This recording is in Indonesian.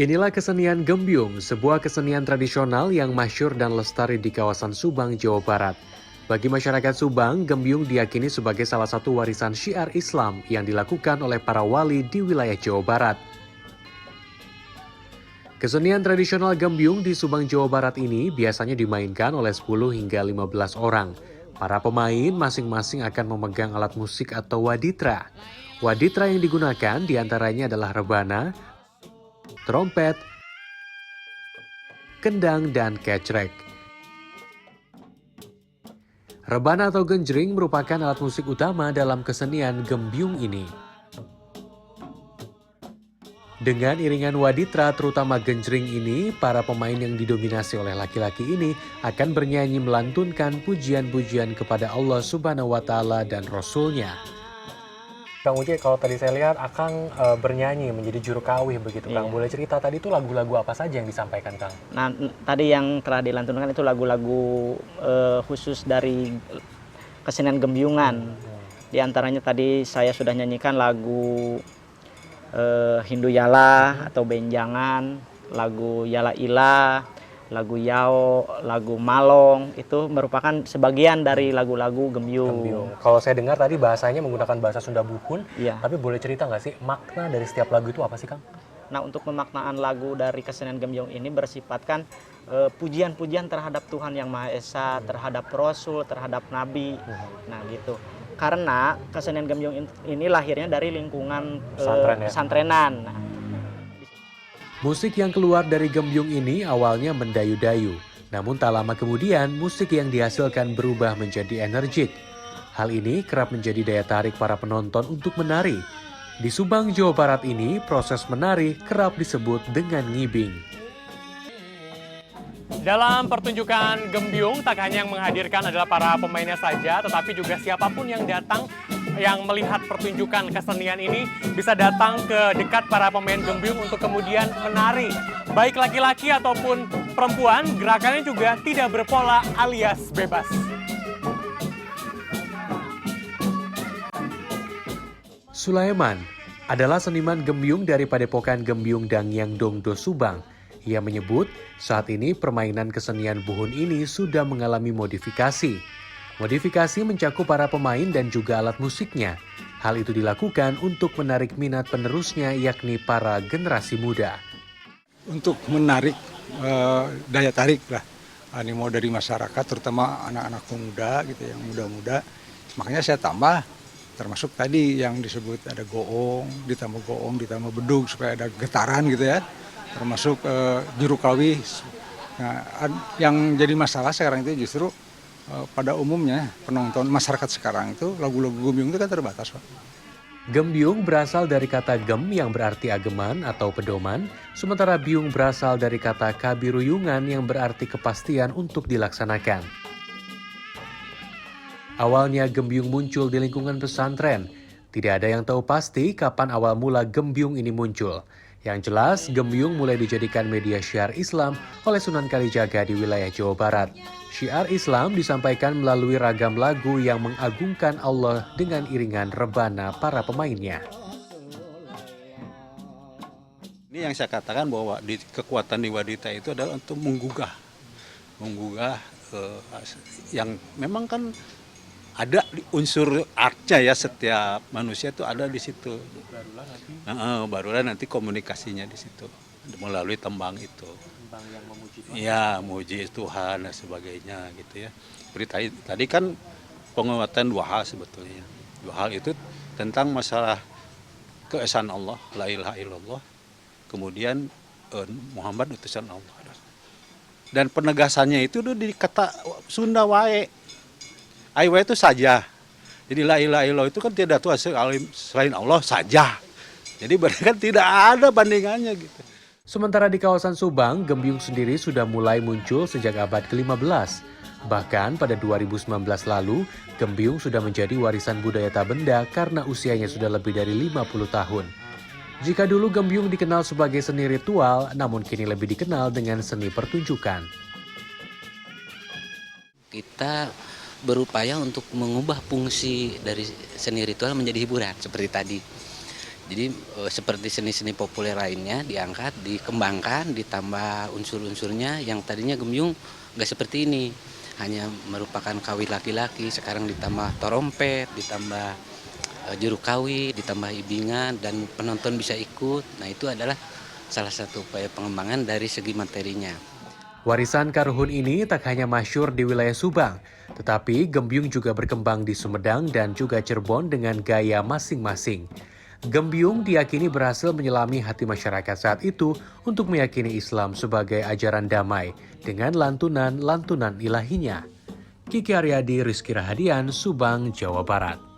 Inilah kesenian Gembyung, sebuah kesenian tradisional yang masyhur dan lestari di kawasan Subang, Jawa Barat. Bagi masyarakat Subang, Gembyung diyakini sebagai salah satu warisan syiar Islam yang dilakukan oleh para wali di wilayah Jawa Barat. Kesenian tradisional Gembyung di Subang, Jawa Barat ini biasanya dimainkan oleh 10 hingga 15 orang. Para pemain masing-masing akan memegang alat musik atau waditra. Waditra yang digunakan diantaranya adalah rebana, trompet, kendang, dan kecrek. Rebana atau genjring merupakan alat musik utama dalam kesenian Gembyung ini. Dengan iringan waditra terutama genjring ini, para pemain yang didominasi oleh laki-laki ini akan bernyanyi melantunkan pujian-pujian kepada Allah Subhanahu wa Ta'ala dan Rasul-Nya. Kang Uci, kalau tadi saya lihat Akang bernyanyi menjadi juru kawih begitu, Kang. Iya. Boleh cerita tadi itu lagu-lagu apa saja yang disampaikan, Kang? Nah, tadi yang telah dilantunkan itu lagu-lagu khusus dari kesenian Gembyungan. Di antaranya tadi saya sudah nyanyikan lagu Hindu Yala atau Benjangan, lagu Yala Ila, lagu Yao, lagu Malong, itu merupakan sebagian dari lagu-lagu Gembyung. Kalau saya dengar tadi bahasanya menggunakan bahasa Sunda Bukun, Iya. tapi boleh cerita nggak sih makna dari setiap lagu itu apa sih, Kang? Nah, untuk pemaknaan lagu dari kesenian Gembyung ini bersifatkan pujian-pujian terhadap Tuhan Yang Maha Esa, terhadap Rasul, terhadap Nabi. Nah, gitu. Karena kesenian Gembyung ini lahirnya dari lingkungan pesantrenan. Nah, Musik yang keluar dari Gembyung ini awalnya mendayu-dayu. Namun tak lama kemudian musik yang dihasilkan berubah menjadi energik. Hal ini kerap menjadi daya tarik para penonton untuk menari. Di Subang, Jawa Barat ini proses menari kerap disebut dengan ngibing. Dalam pertunjukan Gembyung, tak hanya yang menghadirkan adalah para pemainnya saja, tetapi juga siapapun yang datang yang melihat pertunjukan kesenian ini bisa datang ke dekat para pemain Gembyung untuk kemudian menari. Baik laki-laki ataupun perempuan, gerakannya juga tidak berpola alias bebas. Sulaiman adalah seniman Gembyung dari Padepokan Gembyung Dangyang Dongdo Subang. Ia menyebut saat ini permainan kesenian buhun ini sudah mengalami modifikasi. Modifikasi mencakup para pemain dan juga alat musiknya. Hal itu dilakukan untuk menarik minat penerusnya yakni para generasi muda. Untuk menarik daya tarik lah animo dari masyarakat, terutama anak-anak muda gitu, yang muda-muda. Makanya saya tambah termasuk tadi yang disebut ada goong, ditambah bedug supaya ada getaran gitu ya. Termasuk juru kawih. Nah, yang jadi masalah sekarang itu justru pada umumnya penonton masyarakat sekarang itu lagu-lagu Gembyung itu kan terbatas, Pak. Gembyung berasal dari kata gem yang berarti ageman atau pedoman, sementara byung berasal dari kata kabiruyungan yang berarti kepastian untuk dilaksanakan. Awalnya Gembyung muncul di lingkungan pesantren. Tidak ada yang tahu pasti kapan awal mula Gembyung ini muncul. Yang jelas, Gembyung mulai dijadikan media syiar Islam oleh Sunan Kalijaga di wilayah Jawa Barat. Syiar Islam disampaikan melalui ragam lagu yang mengagungkan Allah dengan iringan rebana para pemainnya. Ini yang saya katakan bahwa kekuatan di wadita itu adalah untuk menggugah yang memang kan ada unsur artnya ya, setiap manusia itu ada di situ. Barulah nanti komunikasinya di situ melalui tembang itu. Tembang yang memuji Tuhan. Ya, memuji Tuhan dan sebagainya gitu ya. Seperti tadi kan penguatan dua hal sebetulnya. Dua hal itu tentang masalah keesaan Allah, la ilaha illallah. Kemudian Muhammad utusan Allah. Dan penegasannya itu di kata Sunda wae. Aiwa itu saja. Jadi la ilaha illallah itu kan tidak Tuhan selain Allah saja. Jadi berarti kan tidak ada bandingannya gitu. Sementara di kawasan Subang, Gembyung sendiri sudah mulai muncul sejak abad ke-15. Bahkan pada 2019 lalu, Gembyung sudah menjadi warisan budaya tak benda karena usianya sudah lebih dari 50 tahun. Jika dulu Gembyung dikenal sebagai seni ritual, namun kini lebih dikenal dengan seni pertunjukan. Kita berupaya untuk mengubah fungsi dari seni ritual menjadi hiburan seperti tadi. Jadi seperti seni-seni populer lainnya diangkat, dikembangkan, ditambah unsur-unsurnya yang tadinya Gembyung nggak seperti ini. Hanya merupakan kawi laki-laki, sekarang ditambah torompet, ditambah juru kawi, ditambah ibingan, dan penonton bisa ikut. Nah itu adalah salah satu upaya pengembangan dari segi materinya. Warisan Karuhun ini tak hanya masyhur di wilayah Subang, tetapi Gembyung juga berkembang di Sumedang dan juga Cirebon dengan gaya masing-masing. Gembyung diyakini berhasil menyelami hati masyarakat saat itu untuk meyakini Islam sebagai ajaran damai dengan lantunan-lantunan ilahinya. Kiki Aryadi, Rizky Rahadian, Subang, Jawa Barat.